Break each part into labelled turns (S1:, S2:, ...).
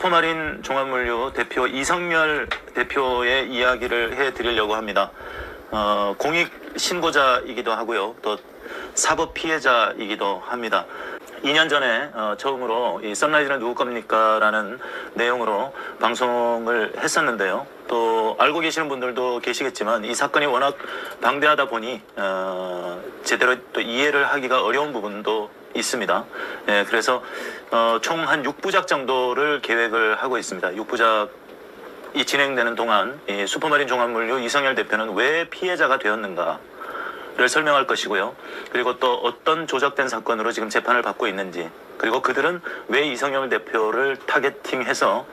S1: 슈퍼마린 종합물류 대표 이성열 대표의 이야기를 해드리려고 합니다. 공익 신고자이기도 하고요. 또 사법 피해자이기도 합니다. 2년 전에 처음으로 이 선라이즈는 누구 겁니까? 라는 내용으로 방송을 했었는데요. 또 알고 계시는 분들도 계시겠지만 이 사건이 워낙 방대하다 보니 제대로 또 이해를 하기가 어려운 부분도 있습니다. 예, 그래서 총 한 6부작 정도를 계획을 하고 있습니다. 6부작이 진행되는 동안 이 슈퍼마린 종합물류 이성열 대표는 왜 피해자가 되었는가를 설명할 것이고요. 그리고 또 어떤 조작된 사건으로 지금 재판을 받고 있는지, 그리고 그들은 왜 이성열 대표를 타겟팅해서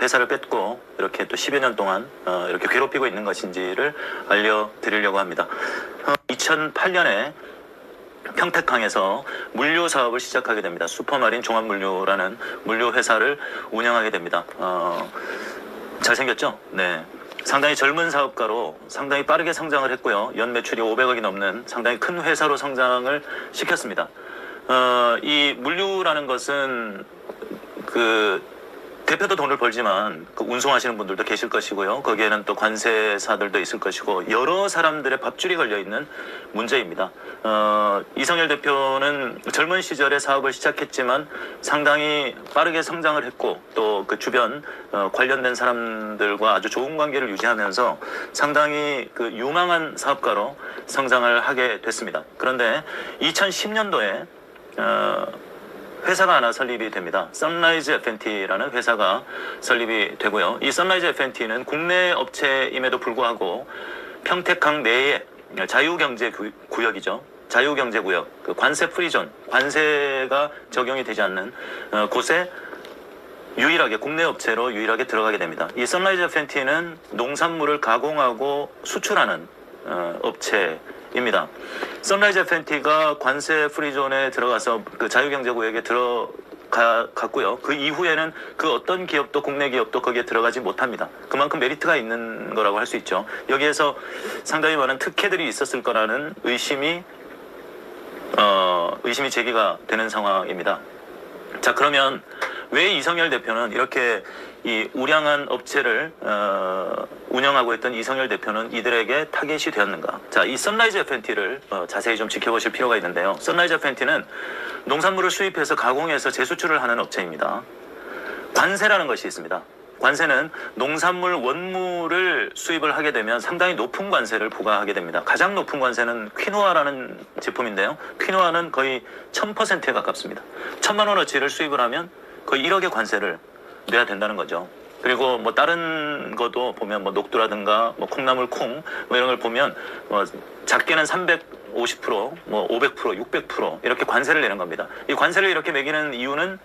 S1: 회사를 뺏고 이렇게 또 10여 년 동안 이렇게 괴롭히고 있는 것인지를 알려드리려고 합니다. 2008년에 평택항에서 물류 사업을 시작하게 됩니다. 슈퍼마린 종합물류라는 물류 회사를 운영하게 됩니다. 잘생겼죠? 네. 상당히 젊은 사업가로 상당히 빠르게 성장을 했고요. 연 매출이 500억이 넘는 상당히 큰 회사로 성장을 시켰습니다. 이 물류라는 것은 대표도 돈을 벌지만 운송하시는 분들도 계실 것이고요. 거기에는 또 관세사들도 있을 것이고 여러 사람들의 밥줄이 걸려있는 문제입니다. 이성열 대표는 젊은 시절에 사업을 시작했지만 상당히 빠르게 성장을 했고 또 그 주변 관련된 사람들과 아주 좋은 관계를 유지하면서 상당히 유망한 사업가로 성장을 하게 됐습니다. 그런데 2010년도에 회사가 하나 설립이 됩니다. 선라이즈 F&T라는 회사가 설립이 되고요. 이 선라이즈 F&T는 국내 업체임에도 불구하고 평택항 내에 자유경제구역이죠. 자유경제구역, 관세 프리존, 관세가 적용이 되지 않는 곳에 유일하게 국내 업체로 유일하게 들어가게 됩니다. 이 선라이즈 F&T는 농산물을 가공하고 수출하는 업체입니다. 선라이즈 F&T가 관세 프리존에 들어가서 자유경제구역에 들어갔고요. 그 이후에는 그 어떤 기업도 국내 기업도 거기에 들어가지 못합니다. 그만큼 메리트가 있는 거라고 할 수 있죠. 여기에서 상당히 많은 특혜들이 있었을 거라는 의심이 제기가 되는 상황입니다. 자, 그러면 왜 이성열 대표는 이렇게 이 우량한 업체를 운영하고 있던 이성열 대표는 이들에게 타겟이 되었는가? 자, 이 선라이즈 F&T를 자세히 좀 지켜보실 필요가 있는데요. 선라이즈 F&T는 농산물을 수입해서 가공해서 재수출을 하는 업체입니다. 관세라는 것이 있습니다. 관세는 농산물 원물을 수입을 하게 되면 상당히 높은 관세를 부과하게 됩니다. 가장 높은 관세는 퀴노아라는 제품인데요. 퀴노아는 거의 1000%에 가깝습니다. 1000만 원어치를 수입을 하면 거의 1억의 관세를 내야 된다는 거죠. 그리고 뭐 다른 것도 보면 뭐 녹두라든가 뭐 콩나물 콩 뭐 이런 걸 보면 작게는 350%, 뭐 500%, 600% 이렇게 관세를 내는 겁니다. 이 관세를 이렇게 매기는 이유는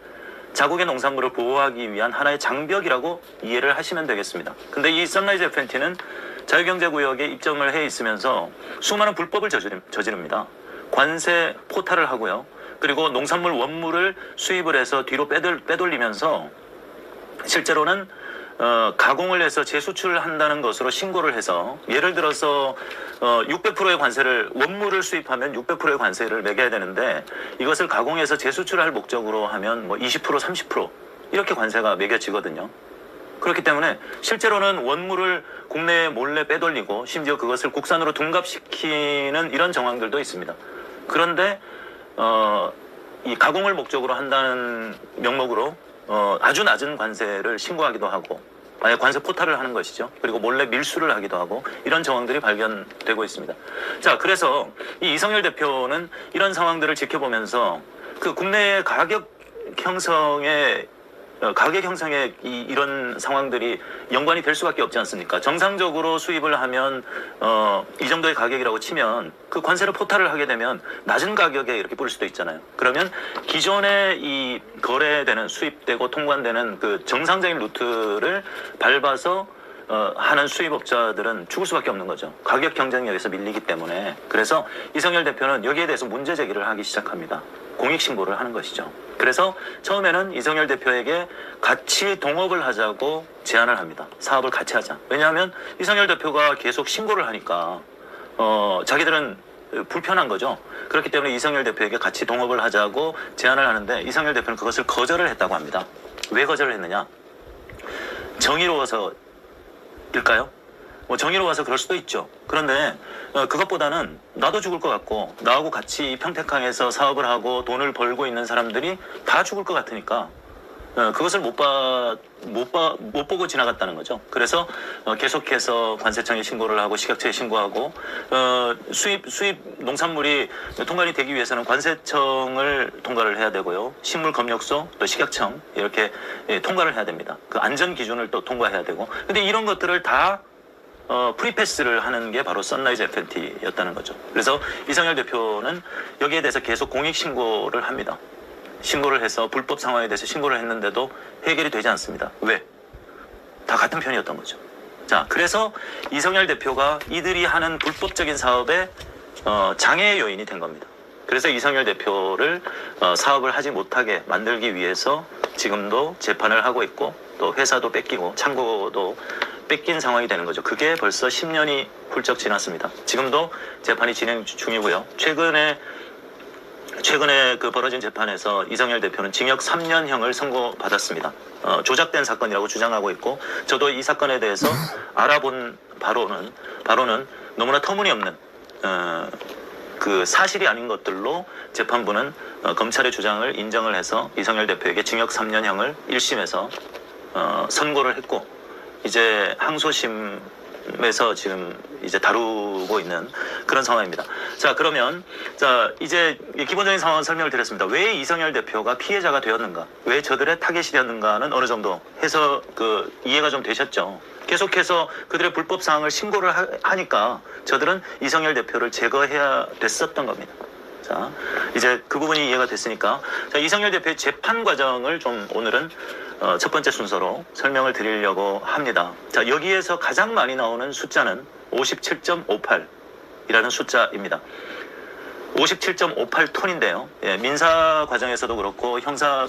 S1: 자국의 농산물을 보호하기 위한 하나의 장벽이라고 이해를 하시면 되겠습니다. 근데 이 선라이즈 F&T는 자유경제구역에 입점을 해 있으면서 수많은 불법을 저지릅니다. 관세 포탈을 하고요. 그리고 농산물 원물을 수입을 해서 뒤로 빼돌리면서 실제로는 가공을 해서 재수출을 한다는 것으로 신고를 해서 예를 들어서 600%의 관세를 원물을 수입하면 600%의 관세를 매겨야 되는데 이것을 가공해서 재수출할 목적으로 하면 뭐 20%, 30% 이렇게 관세가 매겨지거든요. 그렇기 때문에 실제로는 원물을 국내에 몰래 빼돌리고 심지어 그것을 국산으로 둔갑시키는 이런 정황들도 있습니다. 그런데 이 가공을 목적으로 한다는 명목으로 아주 낮은 관세를 신고하기도 하고 아예 관세 포탈을 하는 것이죠. 그리고 몰래 밀수를 하기도 하고 이런 정황들이 발견되고 있습니다. 자, 그래서 이 이성열 대표는 이런 상황들을 지켜보면서 국내의 가격 형성에 이런 상황들이 연관이 될 수밖에 없지 않습니까? 정상적으로 수입을 하면 이 정도의 가격이라고 치면 그 관세를 포탈을 하게 되면 낮은 가격에 이렇게 뿌릴 수도 있잖아요. 그러면 기존에 이 거래되는 수입되고 통관되는 그 정상적인 루트를 밟아서 하는 수입업자들은 죽을 수밖에 없는 거죠. 가격 경쟁력에서 밀리기 때문에. 그래서 이성열 대표는 여기에 대해서 문제 제기를 하기 시작합니다. 공익신고를 하는 것이죠. 그래서 처음에는 이성열 대표에게 같이 동업을 하자고 제안을 합니다. 사업을 같이 하자. 왜냐하면 이성열 대표가 계속 신고를 하니까 자기들은 불편한 거죠. 그렇기 때문에 이성열 대표에게 같이 동업을 하자고 제안을 하는데 이성열 대표는 그것을 거절을 했다고 합니다. 왜 거절을 했느냐? 정의로워서일까요? 뭐 정의로워서 그럴 수도 있죠. 그런데 그것보다는 나도 죽을 것 같고 나하고 같이 평택항에서 사업을 하고 돈을 벌고 있는 사람들이 다 죽을 것 같으니까 그것을 못 보고 지나갔다는 거죠. 그래서 계속해서 관세청에 신고를 하고 식약처에 신고하고 수입 농산물이 통관이 되기 위해서는 관세청을 통과를 해야 되고요. 식물검역소 또 식약청 이렇게 통과를 해야 됩니다. 그 안전 기준을 또 통과해야 되고. 근데 이런 것들을 다 프리패스를 하는 게 바로 선라이즈 FNT였다는 거죠. 그래서 이성열 대표는 여기에 대해서 계속 공익신고를 합니다. 신고를 해서 불법 상황에 대해서 신고를 했는데도 해결이 되지 않습니다. 왜? 다 같은 편이었던 거죠. 자, 그래서 이성열 대표가 이들이 하는 불법적인 사업에 장애의 요인이 된 겁니다. 그래서 이성열 대표를 사업을 하지 못하게 만들기 위해서 지금도 재판을 하고 있고 또 회사도 뺏기고 창고도 뺏긴 상황이 되는 거죠. 그게 벌써 10년이 훌쩍 지났습니다. 지금도 재판이 진행 중이고요. 최근에 그 벌어진 재판에서 이성열 대표는 징역 3년형을 선고받았습니다. 조작된 사건이라고 주장하고 있고 저도 이 사건에 대해서 알아본 바로는 너무나 터무니없는 그 사실이 아닌 것들로 재판부는 검찰의 주장을 인정을 해서 이성열 대표에게 징역 3년형을 1심에서 선고를 했고 이제 항소심에서 지금 이제 다루고 있는 그런 상황입니다. 자, 그러면 이제 기본적인 상황 설명을 드렸습니다. 왜 이성열 대표가 피해자가 되었는가? 왜 저들의 타겟이 되었는가는 어느 정도 해서 이해가 좀 되셨죠? 계속해서 그들의 불법 사항을 신고를 하니까 저들은 이성열 대표를 제거해야 됐었던 겁니다. 자, 이제 그 부분이 이해가 됐으니까 자, 이성열 대표의 재판 과정을 좀 오늘은 첫 번째 순서로 설명을 드리려고 합니다. 자, 여기에서 가장 많이 나오는 숫자는 57.58이라는 숫자입니다. 57.58톤인데요. 예, 민사 과정에서도 그렇고 형사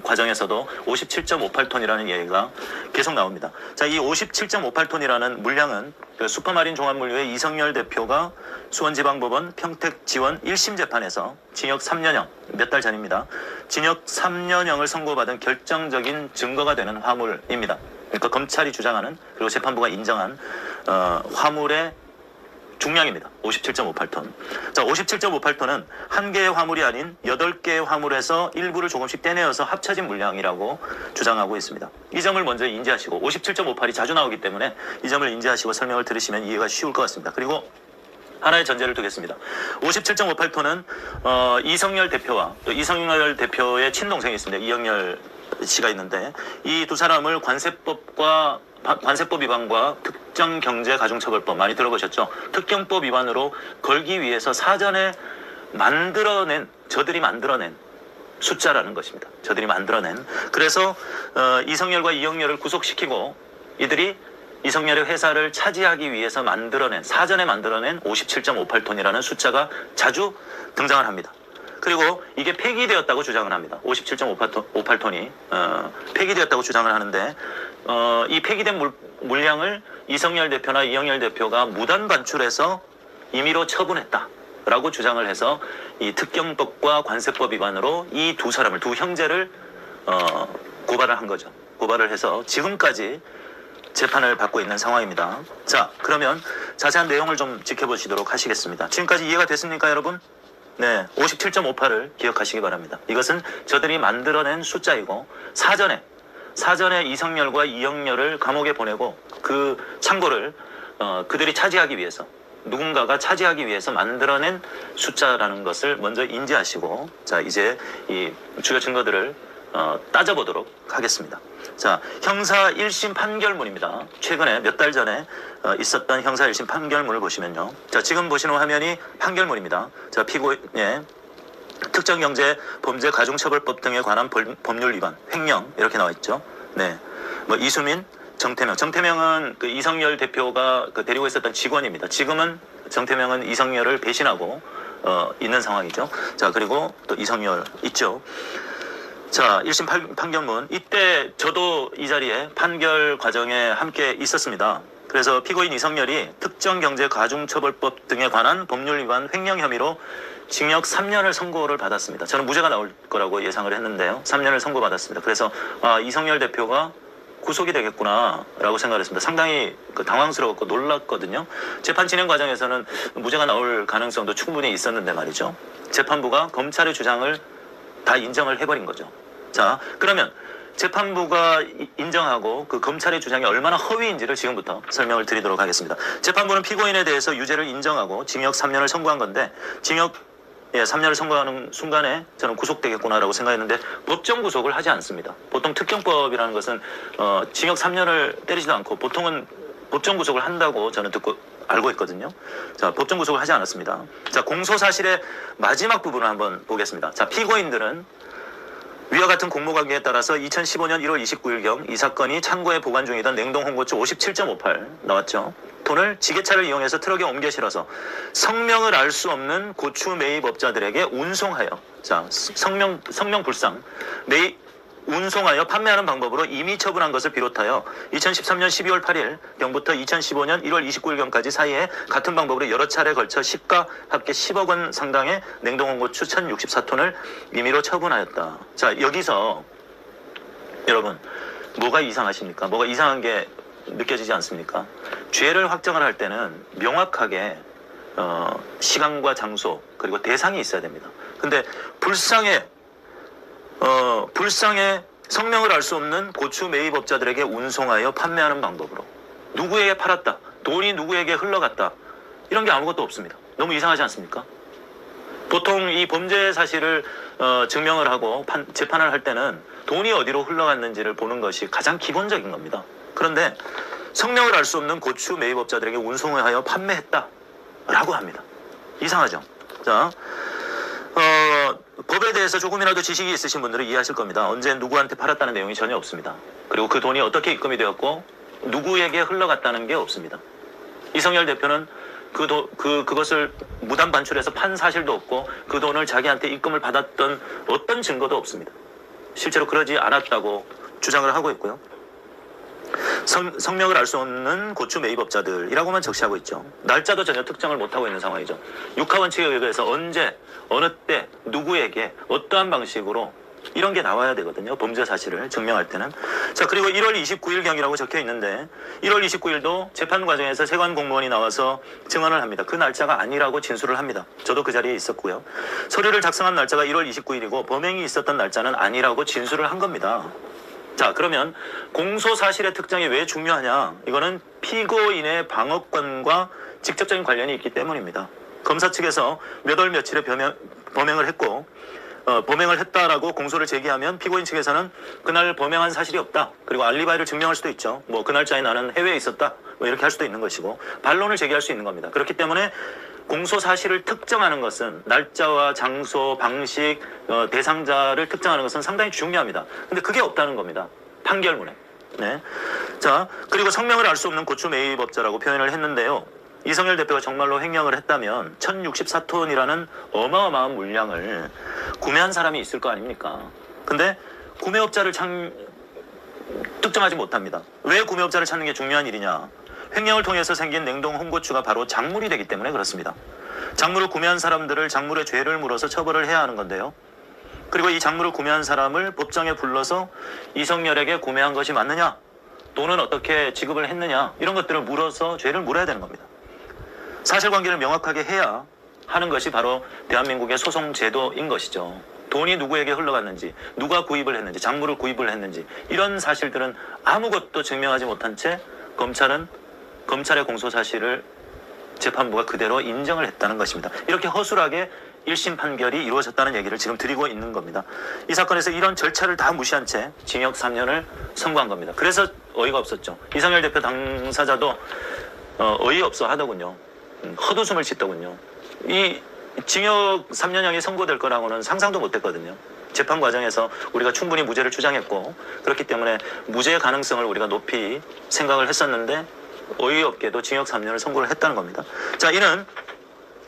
S1: 과정에서도 57.58톤이라는 얘기가 계속 나옵니다. 자, 이 57.58톤이라는 물량은 슈퍼마린 종합물류의 이성열 대표가 수원지방법원 평택지원 1심 재판에서 징역 3년형, 몇 달 전입니다. 징역 3년형을 선고받은 결정적인 증거가 되는 화물입니다. 그러니까 검찰이 주장하는 그리고 재판부가 인정한 화물의 중량입니다. 57.58톤. 자, 57.58톤은 한 개의 화물이 아닌 8개의 화물에서 일부를 조금씩 떼내어서 합쳐진 물량이라고 주장하고 있습니다. 이 점을 먼저 인지하시고 57.58이 자주 나오기 때문에 이 점을 인지하시고 설명을 들으시면 이해가 쉬울 것 같습니다. 그리고 하나의 전제를 두겠습니다. 57.58톤은 이성열 대표와 또 이성열 대표의 친동생이 있습니다. 이영열 씨가 있는데 이 두 사람을 관세법 위반과 특정경제가중처벌법 많이 들어보셨죠? 특경법 위반으로 걸기 위해서 사전에 저들이 만들어낸 숫자라는 것입니다. 저들이 만들어낸. 그래서 이성열과 이영열을 구속시키고 이들이 이성열의 회사를 차지하기 위해서 사전에 만들어낸 57.58톤이라는 숫자가 자주 등장을 합니다. 그리고 이게 폐기되었다고 주장을 합니다. 57.58톤이 폐기되었다고 주장을 하는데 이 폐기된 물량을 이성열 대표나 이영열 대표가 무단 반출해서 임의로 처분했다라고 주장을 해서 이 특경법과 관세법 위반으로 이 두 형제를 고발을 한 거죠. 고발을 해서 지금까지 재판을 받고 있는 상황입니다. 자, 그러면 자세한 내용을 좀 지켜보시도록 하시겠습니다. 지금까지 이해가 됐습니까, 여러분? 네, 57.58을 기억하시기 바랍니다. 이것은 저들이 만들어낸 숫자이고 사전에 이성열과 이영열을 감옥에 보내고 그 창고를 그들이 차지하기 위해서 누군가가 차지하기 위해서 만들어낸 숫자라는 것을 먼저 인지하시고 자, 이제 이 주요 증거들을 따져보도록 하겠습니다. 자, 형사 1심 판결문입니다. 최근에 몇 달 전에 있었던 형사 1심 판결문을 보시면요. 자, 지금 보시는 화면이 판결문입니다. 자, 특정경제범죄가중처벌법 등에 관한 법률 위반, 횡령 이렇게 나와 있죠. 네, 뭐 이수민, 정태명은 그 이성열 대표가 데리고 있었던 직원입니다. 지금은 정태명은 이성열을 배신하고 있는 상황이죠. 자, 그리고 또 이성열 있죠. 자, 1심 판결문. 이때 저도 이 자리에 판결 과정에 함께 있었습니다. 그래서 피고인 이성열이 특정경제가중처벌법 등에 관한 법률 위반 횡령 혐의로 징역 3년을 선고를 받았습니다. 저는 무죄가 나올 거라고 예상을 했는데요. 3년을 선고받았습니다. 그래서 이성열 대표가 구속이 되겠구나라고 생각을 했습니다. 상당히 당황스러웠고 놀랐거든요. 재판 진행 과정에서는 무죄가 나올 가능성도 충분히 있었는데 말이죠. 재판부가 검찰의 주장을 다 인정을 해버린 거죠. 자, 그러면 재판부가 인정하고 그 검찰의 주장이 얼마나 허위인지를 지금부터 설명을 드리도록 하겠습니다. 재판부는 피고인에 대해서 유죄를 인정하고 징역 3년을 선고한 건데 징역 3년을 선고하는 순간에 저는 구속되겠구나라고 생각했는데 법정 구속을 하지 않습니다. 보통 특경법이라는 것은 징역 3년을 때리지도 않고 보통은 법정 구속을 한다고 저는 알고 있거든요. 자, 법정 구속을 하지 않았습니다. 자, 공소 사실의 마지막 부분을 한번 보겠습니다. 자, 피고인들은 위와 같은 공모관계에 따라서 2015년 1월 29일경 이 사건이 창고에 보관 중이던 냉동 홍고추 57.58 나왔죠. 돈을 지게차를 이용해서 트럭에 옮겨 실어서 성명을 알 수 없는 고추 매입업자들에게 운송하여, 자, 성명불상 운송하여 판매하는 방법으로 임의 처분한 것을 비롯하여 2013년 12월 8일 경부터 2015년 1월 29일경까지 사이에 같은 방법으로 여러 차례 걸쳐 시가 합계 10억 원 상당의 냉동홍고추 1064톤을 임의로 처분하였다. 자, 여기서 여러분 뭐가 이상하십니까? 뭐가 이상한 게 느껴지지 않습니까? 죄를 확정을 할 때는 명확하게 시간과 장소 그리고 대상이 있어야 됩니다. 근데 불쌍해 성명을 알 수 없는 고추 매입업자들에게 운송하여 판매하는 방법으로 누구에게 팔았다, 돈이 누구에게 흘러갔다, 이런 게 아무것도 없습니다. 너무 이상하지 않습니까? 보통 이 범죄 사실을 증명을 하고 재판을 할 때는 돈이 어디로 흘러갔는지를 보는 것이 가장 기본적인 겁니다. 그런데 성명을 알 수 없는 고추 매입업자들에게 운송을 하여 판매했다라고 합니다. 이상하죠? 자, 법에 대해서 조금이라도 지식이 있으신 분들은 이해하실 겁니다. 언제 누구한테 팔았다는 내용이 전혀 없습니다. 그리고 그 돈이 어떻게 입금이 되었고 누구에게 흘러갔다는 게 없습니다. 이성열 대표는 그것을 무단 반출해서 판 사실도 없고 그 돈을 자기한테 입금을 받았던 어떤 증거도 없습니다. 실제로 그러지 않았다고 주장을 하고 있고요. 성명을 알 수 없는 고추 매입업자들이라고만 적시하고 있죠. 날짜도 전혀 특정을 못하고 있는 상황이죠. 육하원칙에 의해서 언제, 어느 때, 누구에게, 어떠한 방식으로 이런 게 나와야 되거든요. 범죄 사실을 증명할 때는. 자, 그리고 1월 29일경이라고 적혀 있는데 1월 29일도 재판 과정에서 세관 공무원이 나와서 증언을 합니다. 그 날짜가 아니라고 진술을 합니다. 저도 그 자리에 있었고요. 서류를 작성한 날짜가 1월 29일이고 범행이 있었던 날짜는 아니라고 진술을 한 겁니다. 자, 그러면 공소 사실의 특정이 왜 중요하냐? 이거는 피고인의 방어권과 직접적인 관련이 있기 때문입니다. 검사 측에서 몇 월 며칠에 범행을 했고 범행을 했다라고 공소를 제기하면 피고인 측에서는 그날 범행한 사실이 없다. 그리고 알리바이를 증명할 수도 있죠. 뭐 그 날짜에 나는 해외에 있었다. 뭐 이렇게 할 수도 있는 것이고 반론을 제기할 수 있는 겁니다. 그렇기 때문에 공소 사실을 특정하는 것은 날짜와 장소, 방식, 대상자를 특정하는 것은 상당히 중요합니다. 근데 그게 없다는 겁니다. 판결문에. 네. 자, 그리고 성명을 알 수 없는 고추 매입업자라고 표현을 했는데요. 이성열 대표가 정말로 횡령을 했다면 1064톤이라는 어마어마한 물량을 구매한 사람이 있을 거 아닙니까? 근데 구매업자를 특정하지 못합니다. 왜 구매업자를 찾는 게 중요한 일이냐? 횡령을 통해서 생긴 냉동 홍고추가 바로 작물이 되기 때문에 그렇습니다. 작물을 구매한 사람들을 작물의 죄를 물어서 처벌을 해야 하는 건데요. 그리고 이 작물을 구매한 사람을 법정에 불러서 이성열에게 구매한 것이 맞느냐? 돈은 어떻게 지급을 했느냐? 이런 것들을 물어서 죄를 물어야 되는 겁니다. 사실관계를 명확하게 해야 하는 것이 바로 대한민국의 소송 제도인 것이죠. 돈이 누구에게 흘러갔는지, 누가 구입을 했는지, 작물을 구입을 했는지 이런 사실들은 아무것도 증명하지 못한 채 검찰의 공소 사실을 재판부가 그대로 인정을 했다는 것입니다. 이렇게 허술하게 1심 판결이 이루어졌다는 얘기를 지금 드리고 있는 겁니다. 이 사건에서 이런 절차를 다 무시한 채 징역 3년을 선고한 겁니다. 그래서 어이가 없었죠. 이성열 대표 당사자도 어이없어 하더군요. 헛웃음을 짓더군요. 이 징역 3년형이 선고될 거라고는 상상도 못했거든요. 재판 과정에서 우리가 충분히 무죄를 주장했고 그렇기 때문에 무죄의 가능성을 우리가 높이 생각을 했었는데 어이없게도 징역 3년을 선고를 했다는 겁니다. 자, 이는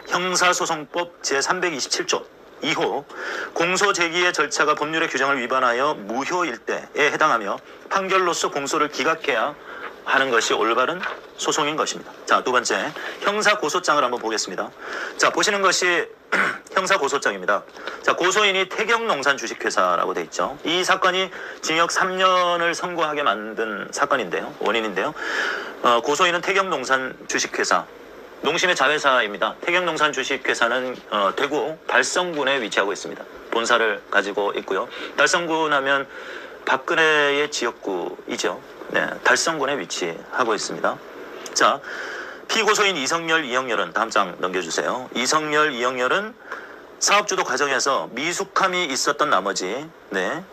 S1: 형사소송법 제327조 2호 공소 제기의 절차가 법률의 규정을 위반하여 무효일 때에 해당하며 판결로서 공소를 기각해야 하는 것이 올바른 소송인 것입니다. 자, 두 번째 형사고소장을 한번 보겠습니다. 자, 보시는 것이 형사고소장입니다. 자, 고소인이 태경농산 주식회사라고 돼 있죠. 이 사건이 징역 3년을 선고하게 만든 사건인데요. 원인인데요. 고소인은 태경농산 주식회사, 농심의 자회사입니다. 태경농산 주식회사는 대구 달성군에 위치하고 있습니다. 본사를 가지고 있고요. 달성군 하면 박근혜의 지역구이죠. 네, 달성군에 위치하고 있습니다. 자, 피고소인 이성열, 이영렬은 다음 장 넘겨주세요. 이성열, 이영렬은 사업주도 과정에서 미숙함이 있었던 나머지, 네,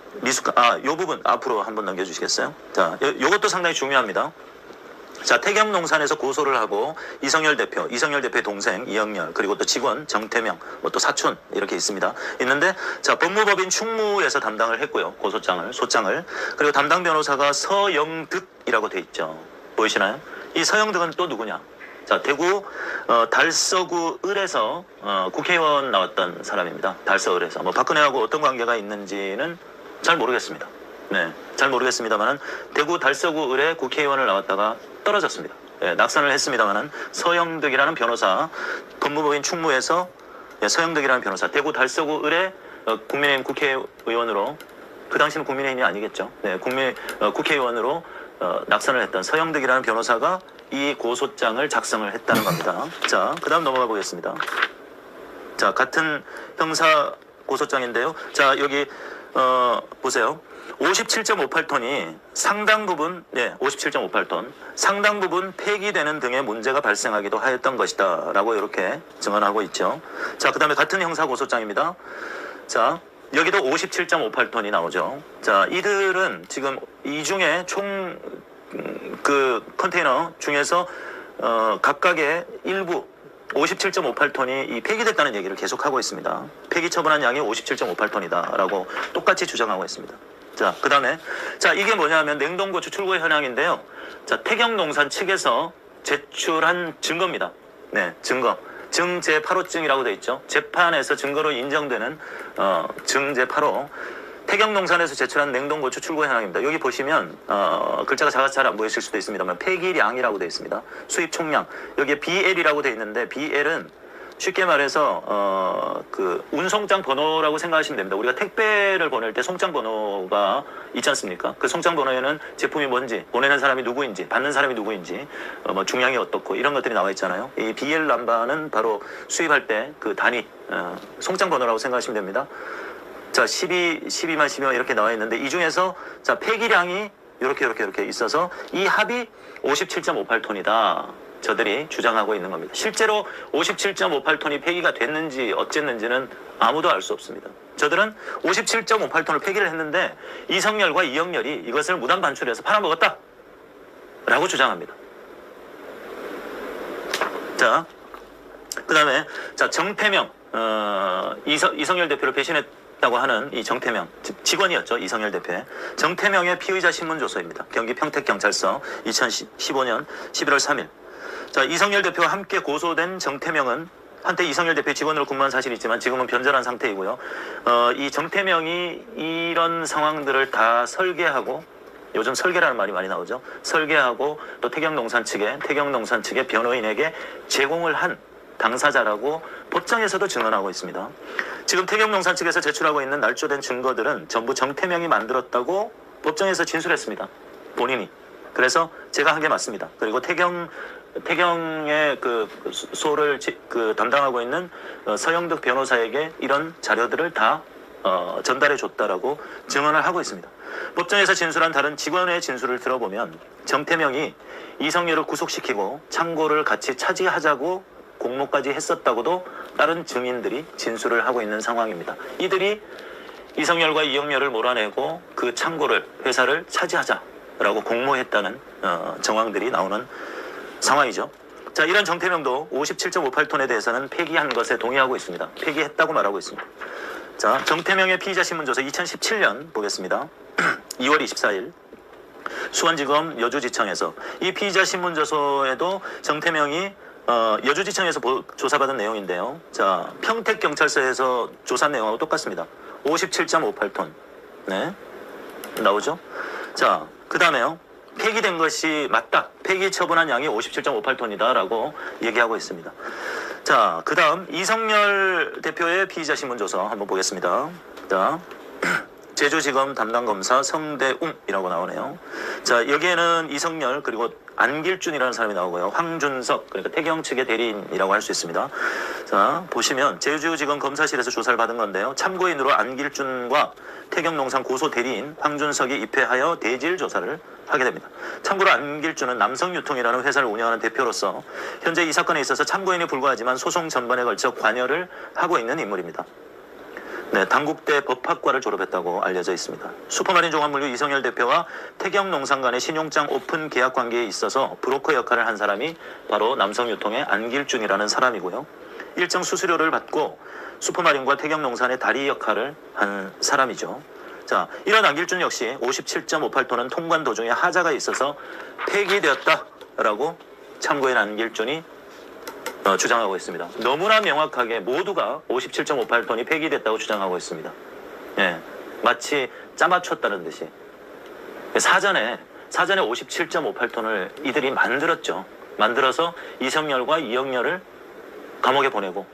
S1: 요 부분 앞으로 한번 넘겨주시겠어요? 자, 요것도 상당히 중요합니다. 자, 태경농산에서 고소를 하고 이성열 대표의 동생 이영렬, 그리고 또 직원 정태명, 뭐 또 사촌 이렇게 있습니다. 있는데, 자, 법무법인 충무에서 담당을 했고요. 소장을. 그리고 담당 변호사가 서영득이라고 돼 있죠. 보이시나요? 이 서영득은 또 누구냐? 자, 대구 달서구 을에서 국회의원 나왔던 사람입니다. 달서을에서. 뭐 박근혜하고 어떤 관계가 있는지는 잘 모르겠습니다. 네, 잘 모르겠습니다만은 대구 달서구 을에 국회의원을 나왔다가 떨어졌습니다. 네, 낙선을 했습니다만은 서영득이라는 변호사, 법무법인 충무에서 서영득이라는 변호사, 대구 달서구 을에 국민의힘 국회의원으로, 그 당시는 국민의힘이 아니겠죠. 네, 국회의원으로 낙선을 했던 서영득이라는 변호사가 이 고소장을 작성을 했다는 겁니다. 자, 그 다음 넘어가 보겠습니다. 자, 같은 형사 고소장인데요. 자, 여기 보세요. 57.58톤이 상당 부분, 57.58톤, 상당 부분 폐기되는 등의 문제가 발생하기도 하였던 것이다 라고 이렇게 증언하고 있죠. 자, 그 다음에 같은 형사 고소장입니다. 자, 여기도 57.58톤이 나오죠. 자, 이들은 지금 이 중에 총 그 컨테이너 중에서 각각의 일부 57.58톤이 이 폐기됐다는 얘기를 계속하고 있습니다. 폐기 처분한 양이 57.58톤이다 라고 똑같이 주장하고 있습니다. 자, 그 다음에, 자, 이게 뭐냐면 냉동고추 출고 현황인데요. 자, 태경농산 측에서 제출한 증거입니다. 네, 증거. 증제 8호증이라고 돼 있죠. 재판에서 증거로 인정되는 증제 8호. 태경농산에서 제출한 냉동고추 출고 현황입니다. 여기 보시면 글자가 작아서 잘 안 보이실 수도 있습니다만 폐기량이라고 되어 있습니다. 수입 총량. 여기에 BL이라고 되어 있는데 BL은 쉽게 말해서 그 운송장 번호라고 생각하시면 됩니다. 우리가 택배를 보낼 때 송장 번호가 있지 않습니까? 그 송장 번호에는 제품이 뭔지, 보내는 사람이 누구인지, 받는 사람이 누구인지, 뭐 중량이 어떻고 이런 것들이 나와 있잖아요. 이 BL 남바는 바로 수입할 때 그 단위 송장 번호라고 생각하시면 됩니다. 자, 12만 12만 이렇게 나와 있는데 이 중에서 자, 폐기량이 이렇게 있어서 이 합이 57.58톤이다. 저들이 주장하고 있는 겁니다. 실제로 57.58톤이 폐기가 됐는지 어쨌는지는 아무도 알 수 없습니다. 저들은 57.58톤을 폐기를 했는데 이성열과 이영열이 이것을 무단 반출해서 팔아먹었다 라고 주장합니다. 자, 그 다음에 자, 정태명 이성열 대표를 배신했다고 하는 이 정태명, 직원이었죠. 이성열 대표의 정태명의 피의자 신문조서입니다. 경기 평택경찰서 2015년 11월 3일. 자, 이성열 대표와 함께 고소된 정태명은 한때 이성열 대표의 직원으로 근무한 사실이 있지만 지금은 변절한 상태이고요. 이 정태명이 이런 상황들을 다 설계하고, 요즘 설계라는 말이 많이 나오죠. 설계하고 또 태경농산 측의 변호인에게 제공을 한 당사자라고 법정에서도 증언하고 있습니다. 지금 태경농산 측에서 제출하고 있는 날조된 증거들은 전부 정태명이 만들었다고 법정에서 진술했습니다. 본인이. 그래서 제가 한 게 맞습니다. 그리고 태경의 그 소를 담당하고 있는 서영득 변호사에게 이런 자료들을 다 전달해 줬다라고 증언을 하고 있습니다. 법정에서 진술한 다른 직원의 진술을 들어보면 정태명이 이성열을 구속시키고 창고를 같이 차지하자고 공모까지 했었다고도 다른 증인들이 진술을 하고 있는 상황입니다. 이들이 이성열과 이영열을 몰아내고 그 창고를, 회사를 차지하자라고 공모했다는 정황들이 나오는 상황이죠. 자, 이런 정태명도 57.58톤에 대해서는 폐기한 것에 동의하고 있습니다. 폐기했다고 말하고 있습니다. 자, 정태명의 피의자 신문조서 2017년 보겠습니다. 2월 24일 수원지검 여주지청에서 이 피의자 신문조서에도 정태명이 여주지청에서 조사받은 내용인데요. 자, 평택경찰서에서 조사 내용하고 똑같습니다. 57.58톤. 네. 나오죠? 자, 그 다음에요. 폐기된 것이 맞다. 폐기 처분한 양이 57.58톤이다. 라고 얘기하고 있습니다. 자, 그 다음 이성열 대표의 피의자 신문조서 한번 보겠습니다. 자, 제주지검 담당검사 성대웅이라고 나오네요. 자, 여기에는 이성열 그리고 안길준이라는 사람이 나오고요. 황준석, 그러니까 태경 측의 대리인이라고 할 수 있습니다. 자, 보시면 제주지검 검사실에서 조사를 받은 건데요. 참고인으로 안길준과 태경농산 고소 대리인 황준석이 입회하여 대질 조사를 하게 됩니다. 참고로 안길준은 남성유통이라는 회사를 운영하는 대표로서 현재 이 사건에 있어서 참고인에 불과하지만 소송 전반에 걸쳐 관여를 하고 있는 인물입니다. 네, 당국대 법학과를 졸업했다고 알려져 있습니다. 슈퍼마린 종합물류 이성열 대표와 태경농산 간의 신용장 오픈 계약 관계에 있어서 브로커 역할을 한 사람이 바로 남성유통의 안길준이라는 사람이고요. 일정 수수료를 받고 슈퍼마린과 태경농산의 다리 역할을 한 사람이죠. 자, 이런 안길준 역시 57.58톤은 통관 도중에 하자가 있어서 폐기되었다라고 참고인 안길준이 주장하고 있습니다. 너무나 명확하게 모두가 57.58톤이 폐기됐다고 주장하고 있습니다. 예, 마치 짜맞췄다는 듯이. 사전에 57.58톤을 이들이 만들었죠. 만들어서 이성열과 이영열을 감옥에 보내고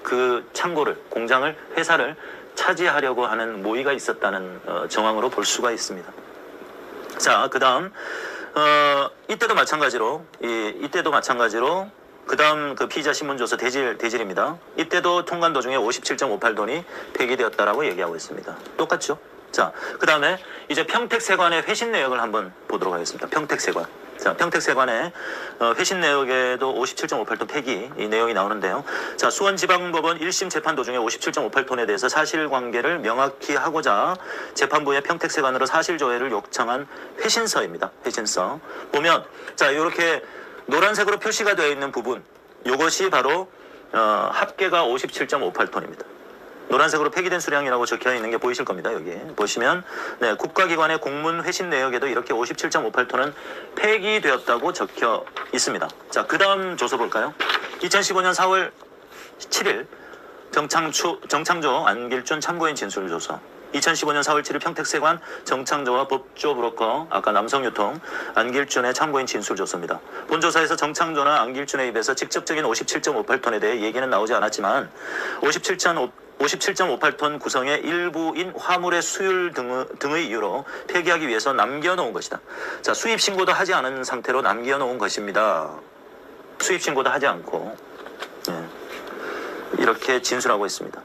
S1: 그 창고를, 공장을, 회사를 차지하려고 하는 모의가 있었다는 정황으로 볼 수가 있습니다. 자, 그 다음 이때도 마찬가지로 그 다음 그 피의자 신문조서 대질입니다. 이때도 통관 도중에 57.58톤이 폐기되었다라고 얘기하고 있습니다. 똑같죠? 자, 그 다음에 이제 평택세관의 회신 내역을 한번 보도록 하겠습니다. 평택세관. 자, 평택세관의 회신 내역에도 57.58톤 폐기 이 내용이 나오는데요. 자, 수원지방법원 1심 재판 도중에 57.58톤에 대해서 사실관계를 명확히 하고자 재판부의 평택세관으로 사실조회를 요청한 회신서입니다. 회신서. 보면 자, 이렇게 노란색으로 표시가 되어 있는 부분, 이것이 바로 합계가 57.58톤입니다. 노란색으로 폐기된 수량이라고 적혀 있는 게 보이실 겁니다. 여기 보시면 네, 국가기관의 공문 회신 내역에도 이렇게 57.58톤은 폐기되었다고 적혀 있습니다. 자, 그 다음 조서 볼까요? 2015년 4월 7일 정창조 안길준 참고인 진술조서. 2015년 4월 7일 평택세관 정창조와 법조 브로커, 아까 남성유통 안길준의 참고인 진술조서입니다. 본 조사에서 정창조나 안길준의 입에서 직접적인 57.58톤에 대해 얘기는 나오지 않았지만 57.58톤 구성의 일부인 화물의 수율 등의 이유로 폐기하기 위해서 남겨놓은 것이다. 자, 수입신고도 하지 않은 상태로 남겨놓은 것입니다. 수입신고도 하지 않고 이렇게 진술하고 있습니다.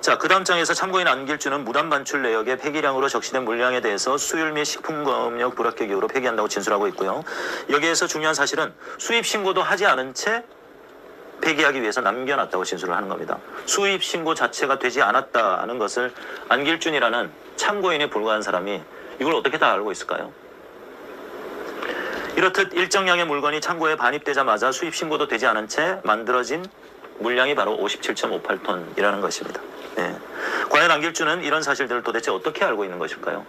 S1: 자, 그 다음 장에서 참고인 안길준은 무단 반출 내역의 폐기량으로 적시된 물량에 대해서 수율 및 식품검역 불합격 이유로 폐기한다고 진술하고 있고요. 여기에서 중요한 사실은 수입 신고도 하지 않은 채 폐기하기 위해서 남겨놨다고 진술을 하는 겁니다. 수입 신고 자체가 되지 않았다는 것을 안길준이라는 참고인에 불과한 사람이 이걸 어떻게 다 알고 있을까요? 이렇듯 일정량의 물건이 창고에 반입되자마자 수입 신고도 되지 않은 채 만들어진 물량이 바로 57.58톤이라는 것입니다. 네. 과연 안길준은 이런 사실들을 도대체 어떻게 알고 있는 것일까요?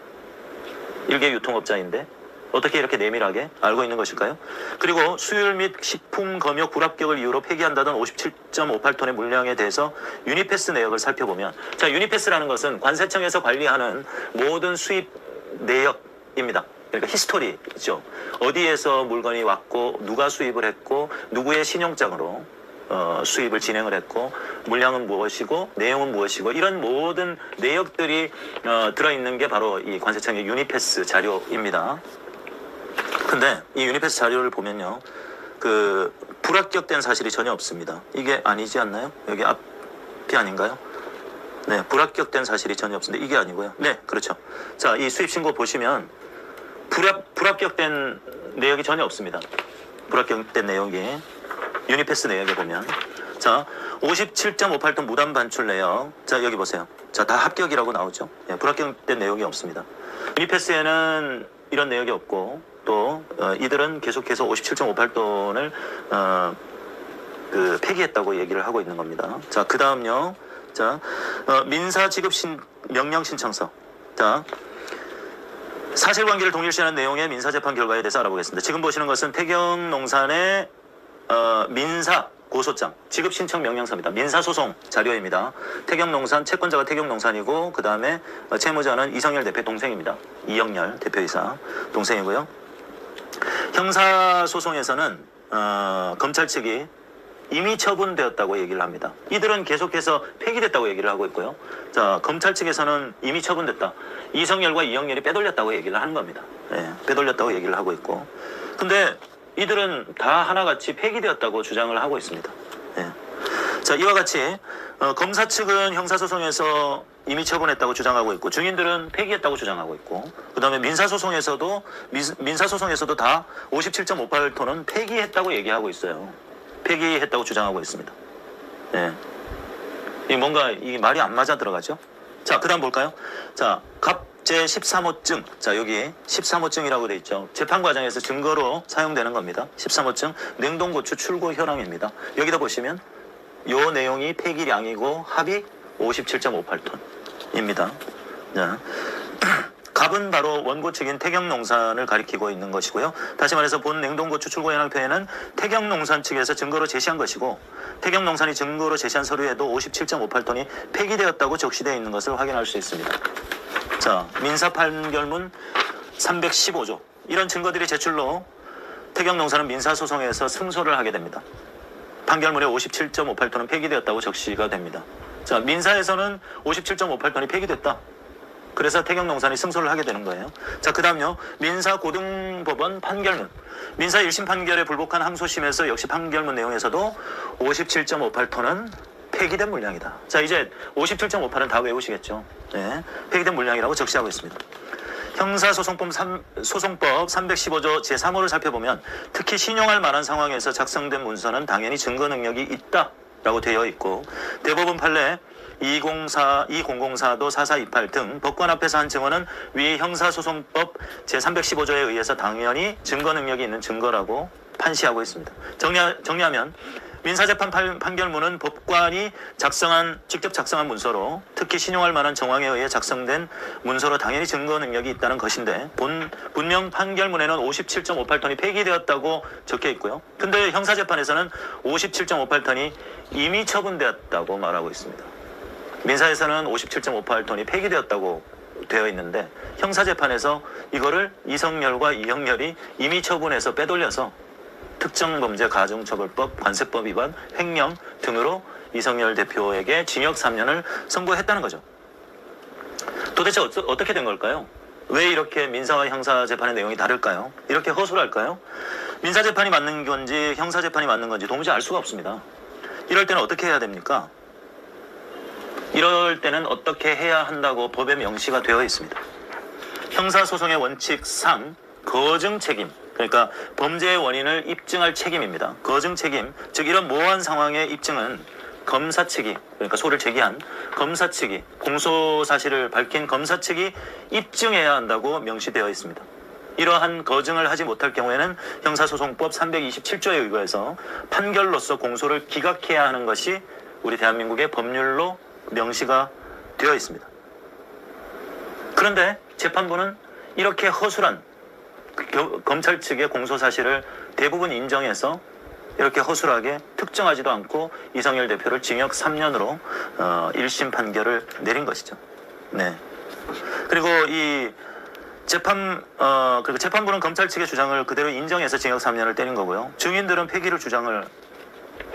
S1: 일개 유통업자인데 어떻게 이렇게 내밀하게 알고 있는 것일까요? 그리고 수율 및 식품 검역 불합격을 이유로 폐기한다던 57.58톤의 물량에 대해서 유니패스 내역을 살펴보면, 자, 유니패스라는 것은 관세청에서 관리하는 모든 수입 내역입니다. 그러니까 히스토리죠. 어디에서 물건이 왔고 누가 수입을 했고 누구의 신용장으로 수입을 진행을 했고 물량은 무엇이고 내용은 무엇이고 이런 모든 내역들이 들어있는 게 바로 이 관세청의 유니패스 자료입니다. 근데 이 유니패스 자료를 보면요, 그 불합격된 사실이 전혀 없습니다. 이게 아니지 않나요? 여기 앞이 아닌가요? 네, 불합격된 사실이 전혀 없습니다. 이게 아니고요. 네, 그렇죠. 자, 이 수입신고 보시면 불합격된 내역이 전혀 없습니다. 불합격된 내역이 유니패스 내역에 보면, 자, 57.58톤 무단 반출 내역, 자, 여기 보세요. 자, 다 합격이라고 나오죠. 예, 불합격된 내용이 없습니다. 유니패스에는 이런 내역이 없고 또 이들은 계속해서 57.58톤을 폐기했다고 얘기를 하고 있는 겁니다. 자, 그 다음요. 자, 민사 지급 명령 신청서. 자, 사실관계를 동일시하는 내용의 민사재판 결과에 대해서 알아보겠습니다. 지금 보시는 것은 태경농산의 민사 고소장 지급 신청 명령서입니다. 민사소송 자료입니다. 태경농산 채권자가 태경농산이고 그 다음에 채무자는 이성열 대표 동생입니다. 이영열 대표이사 동생이고요. 형사소송에서는 검찰 측이 이미 처분되었다고 얘기를 합니다. 이들은 계속해서 폐기됐다고 얘기를 하고 있고요. 자, 검찰 측에서는 이미 처분됐다. 이성열과 이영렬이 빼돌렸다고 얘기를 하는 겁니다. 예, 빼돌렸다고 얘기를 하고 있고. 근데 이들은 다 하나같이 폐기되었다고 주장을 하고 있습니다. 예. 자, 이와 같이 검사 측은 형사소송에서 이미 처분했다고 주장하고 있고 증인들은 폐기했다고 주장하고 있고 그 다음에 민사소송에서도 다 57.58톤은 폐기했다고 얘기하고 있어요. 폐기했다고 주장하고 있습니다. 네. 이 뭔가 이 말이 안 맞아 들어가죠. 자, 그 다음 볼까요? 자, 갑제 13호증. 자, 여기 13호증이라고 돼 있죠. 재판 과정에서 증거로 사용되는 겁니다. 13호증 냉동고추 출고 현황입니다. 여기다 보시면 요 내용이 폐기량이고 합이 57.58톤입니다. 네. 갑은 바로 원고 측인 태경농산을 가리키고 있는 것이고요. 다시 말해서 본 냉동고추 출고 현황표에는 태경농산 측에서 증거로 제시한 것이고 태경농산이 증거로 제시한 서류에도 57.58톤이 폐기되었다고 적시되어 있는 것을 확인할 수 있습니다. 자, 민사 판결문 315조. 이런 증거들이 제출로 태경농산은 민사소송에서 승소를 하게 됩니다. 판결문에 57.58톤은 폐기되었다고 적시가 됩니다. 자, 민사에서는 57.58톤이 폐기됐다. 그래서 태경농산이 승소를 하게 되는 거예요. 자, 그 다음요. 민사고등법원 판결문. 민사 1심 판결에 불복한 항소심에서 역시 판결문 내용에서도 57.58톤은 폐기된 물량이다. 자, 이제 57.58은 다 외우시겠죠. 네, 폐기된 물량이라고 적시하고 있습니다. 형사소송법 315조 제3호를 살펴보면 특히 신용할 만한 상황에서 작성된 문서는 당연히 증거 능력이 있다라고 되어 있고 대법원 판례 2004도 4428 등 법관 앞에서 한 증언은 위 형사소송법 제315조에 의해서 당연히 증거 능력이 있는 증거라고 판시하고 있습니다. 정리하면 민사재판 판결문은 법관이 직접 작성한 문서로 특히 신용할 만한 정황에 의해 작성된 문서로 당연히 증거 능력이 있다는 것인데 분명 판결문에는 57.58톤이 폐기되었다고 적혀 있고요. 근데 형사재판에서는 57.58톤이 이미 처분되었다고 말하고 있습니다. 민사에서는 57.58톤이 폐기되었다고 되어 있는데 형사재판에서 이거를 이성열과 이영렬이 이미 처분해서 빼돌려서 특정범죄 가중처벌법, 관세법 위반, 횡령 등으로 이성열 대표에게 징역 3년을 선고했다는 거죠. 도대체 어떻게 된 걸까요? 왜 이렇게 민사와 형사재판의 내용이 다를까요? 이렇게 허술할까요? 민사재판이 맞는 건지 형사재판이 맞는 건지 도무지 알 수가 없습니다. 이럴 때는 어떻게 해야 됩니까? 이럴 때는 어떻게 해야 한다고 법에 명시가 되어 있습니다. 형사소송의 원칙상 거증 책임, 그러니까 범죄의 원인을 입증할 책임입니다. 거증 책임, 즉 이런 모호한 상황의 입증은 검사 측이, 그러니까 소를 제기한 검사 측이, 공소 사실을 밝힌 검사 측이 입증해야 한다고 명시되어 있습니다. 이러한 거증을 하지 못할 경우에는 형사소송법 327조에 의거해서 판결로서 공소를 기각해야 하는 것이 우리 대한민국의 법률로 명시가 되어 있습니다. 그런데 재판부는 이렇게 허술한 검찰 측의 공소 사실을 대부분 인정해서 이렇게 허술하게 특정하지도 않고 이성열 대표를 징역 3년으로 1심 판결을 내린 것이죠. 네. 그리고 이 그리고 재판부는 검찰 측의 주장을 그대로 인정해서 징역 3년을 때린 거고요. 증인들은 폐기를 주장을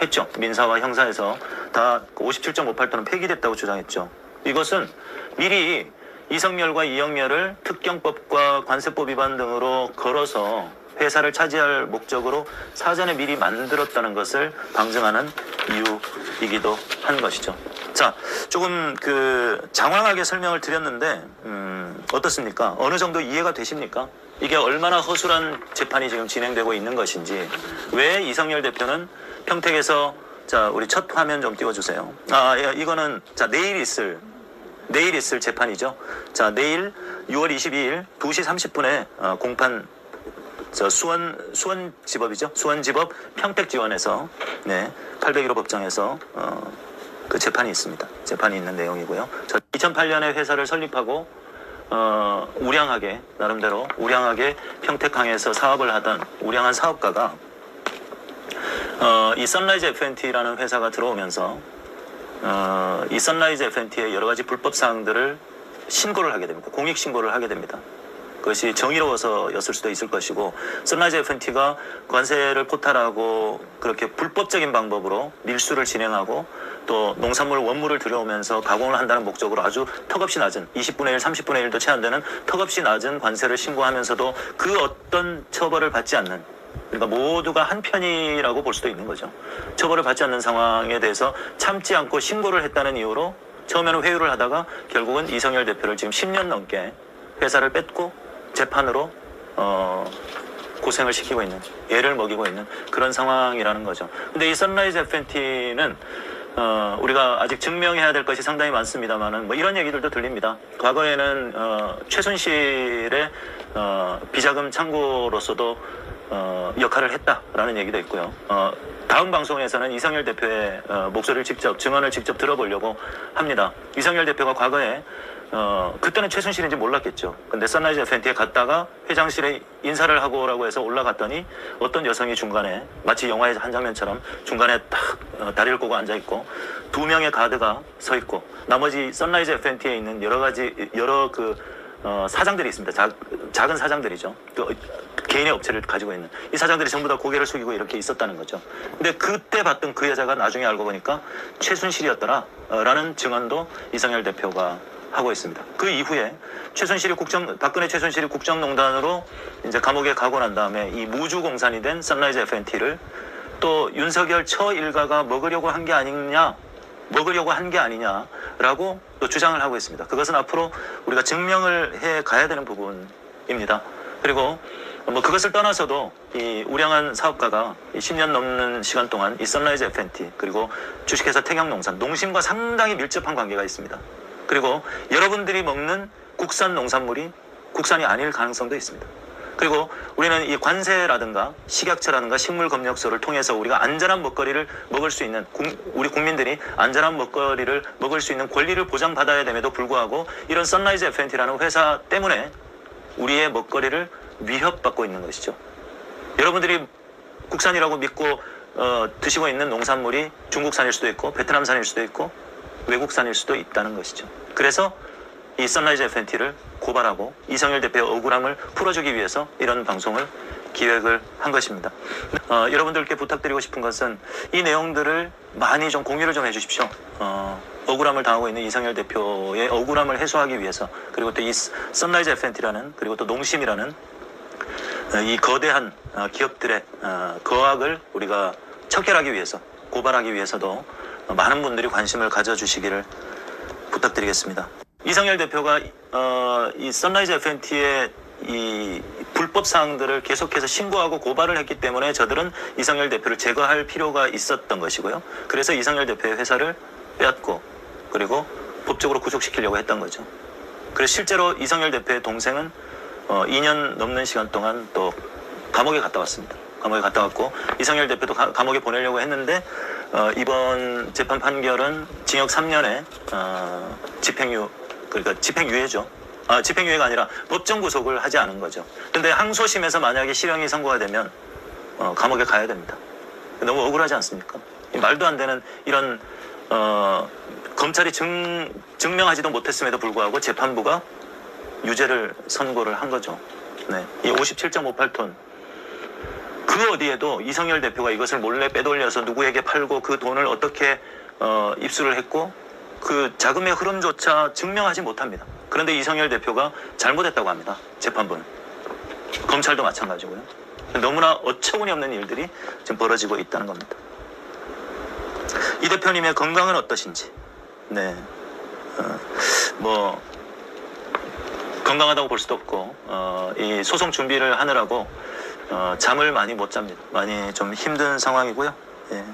S1: 했죠. 민사와 형사에서 다 57.58톤은 폐기됐다고 주장했죠. 이것은 미리 이성열과 이영렬을 특경법과 관세법 위반 등으로 걸어서 회사를 차지할 목적으로 사전에 미리 만들었다는 것을 방증하는 이유이기도 한 것이죠. 자, 조금 장황하게 설명을 드렸는데 어떻습니까? 어느 정도 이해가 되십니까? 이게 얼마나 허술한 재판이 지금 진행되고 있는 것인지, 왜 이성열 대표는 평택에서, 자, 우리 첫 화면 좀 띄워주세요. 이거는 내일 있을 재판이죠. 자, 내일 6월 22일 2시 30분에 공판, 수원지법이죠. 수원지법 평택지원에서 801호 법정에서 그 재판이 있습니다. 재판이 있는 내용이고요. 2008년에 회사를 설립하고 나름대로 우량하게 평택항에서 사업을 하던 우량한 사업가가 이 선라이즈 FNT라는 회사가 들어오면서 이 선라이즈 FNT의 여러 가지 불법 사항들을 신고를 하게 됩니다. 공익 신고를 하게 됩니다. 그것이 정의로워서였을 수도 있을 것이고, 선라이즈 FNT가 관세를 포탈하고 그렇게 불법적인 방법으로 밀수를 진행하고 또 농산물 원물을 들여오면서 가공을 한다는 목적으로 아주 턱없이 낮은 20분의 1, 30분의 1도 채 안 되는 턱없이 낮은 관세를 신고하면서도 그 어떤 처벌을 받지 않는, 그러니까 모두가 한 편이라고 볼 수도 있는 거죠. 처벌을 받지 않는 상황에 대해서 참지 않고 신고를 했다는 이유로 처음에는 회유를 하다가 결국은 이성열 대표를 지금 10년 넘게 회사를 뺏고 재판으로 고생을 시키고 있는, 애를 먹이고 있는 그런 상황이라는 거죠. 근데 이 선라이즈 FNT는 우리가 아직 증명해야 될 것이 상당히 많습니다만은 뭐 이런 얘기들도 들립니다. 과거에는 최순실의 비자금 창구로서도 역할을 했다라는 얘기도 있고요. 다음 방송에서는 이성열 대표의 목소리를 직접, 증언을 직접 들어보려고 합니다. 이성열 대표가 과거에 그때는 최순실인지 몰랐겠죠. 근데 선라이즈 FNT에 갔다가 회장실에 인사를 하고 오라고 해서 올라갔더니 어떤 여성이 중간에 마치 영화의 한 장면처럼 중간에 딱 다리를 꼬고 앉아있고 2명의 가드가 서 있고 나머지 선라이즈 FNT에 있는 여러 사장들이 있습니다. 작은 사장들이죠. 개인의 업체를 가지고 있는 이 사장들이 전부 다 고개를 숙이고 이렇게 있었다는 거죠. 근데 그때 봤던 그 여자가 나중에 알고 보니까 최순실이었더라라는 증언도 이성열 대표가 하고 있습니다. 그 이후에 박근혜 최순실이 국정농단으로 이제 감옥에 가고 난 다음에 이 무주공산이 된 선라이즈 FNT를 또 윤석열 처 일가가 먹으려고 한 게 아니냐라고 또 주장을 하고 있습니다. 그것은 앞으로 우리가 증명을 해 가야 되는 부분입니다. 그리고 뭐 그것을 떠나서도 이 우량한 사업가가 10년 넘는 시간 동안 이 선라이즈 FNT 그리고 주식회사 태경농산, 농심과 상당히 밀접한 관계가 있습니다. 그리고 여러분들이 먹는 국산 농산물이 국산이 아닐 가능성도 있습니다. 그리고 우리는 이 관세라든가 식약처라든가 식물검역소를 통해서 우리가 안전한 먹거리를 먹을 수 있는, 우리 국민들이 안전한 먹거리를 먹을 수 있는 권리를 보장받아야 됨에도 불구하고 이런 선라이즈 FNT라는 회사 때문에 우리의 먹거리를 위협받고 있는 것이죠. 여러분들이 국산이라고 믿고 드시고 있는 농산물이 중국산일 수도 있고 베트남산일 수도 있고 외국산일 수도 있다는 것이죠. 그래서 이 선라이즈 FNT를 고발하고 이성열 대표의 억울함을 풀어주기 위해서 이런 방송을 기획을 한 것입니다. 여러분들께 부탁드리고 싶은 것은 이 내용들을 많이 좀 공유를 좀 해주십시오. 억울함을 당하고 있는 이성열 대표의 억울함을 해소하기 위해서, 그리고 또 이 선라이즈 FNT라는, 그리고 또 농심이라는 이 거대한 기업들의 거악을 우리가 척결하기 위해서, 고발하기 위해서도 많은 분들이 관심을 가져주시기를 부탁드리겠습니다. 이성열 대표가 이 선라이즈 FNT의 이 불법 사항들을 계속해서 신고하고 고발을 했기 때문에 저들은 이성열 대표를 제거할 필요가 있었던 것이고요. 그래서 이성열 대표의 회사를 빼앗고 그리고 법적으로 구속시키려고 했던 거죠. 그래서 실제로 이성열 대표의 동생은 2년 넘는 시간 동안 또 감옥에 갔다 왔습니다. 감옥에 갔다 왔고 이성열 대표도 감옥에 보내려고 했는데 이번 재판 판결은 징역 3년에 집행유예죠. 집행유예가 아니라 법정 구속을 하지 않은 거죠. 근데 항소심에서 만약에 실형이 선고가 되면 감옥에 가야 됩니다. 너무 억울하지 않습니까? 말도 안 되는 이런 검찰이 증명하지도 못했음에도 불구하고 재판부가 유죄를 선고를 한 거죠. 네. 이 57.58톤 그 어디에도 이성열 대표가 이것을 몰래 빼돌려서 누구에게 팔고 그 돈을 어떻게 입수를 했고 그 자금의 흐름조차 증명하지 못합니다. 그런데 이성열 대표가 잘못했다고 합니다. 재판부는. 검찰도 마찬가지고요. 너무나 어처구니 없는 일들이 지금 벌어지고 있다는 겁니다. 이 대표님의 건강은 어떠신지. 네. 뭐 건강하다고 볼 수도 없고 이 소송 준비를 하느라고 잠을 많이 못 잡니다. 많이 좀 힘든 상황이고요. 예.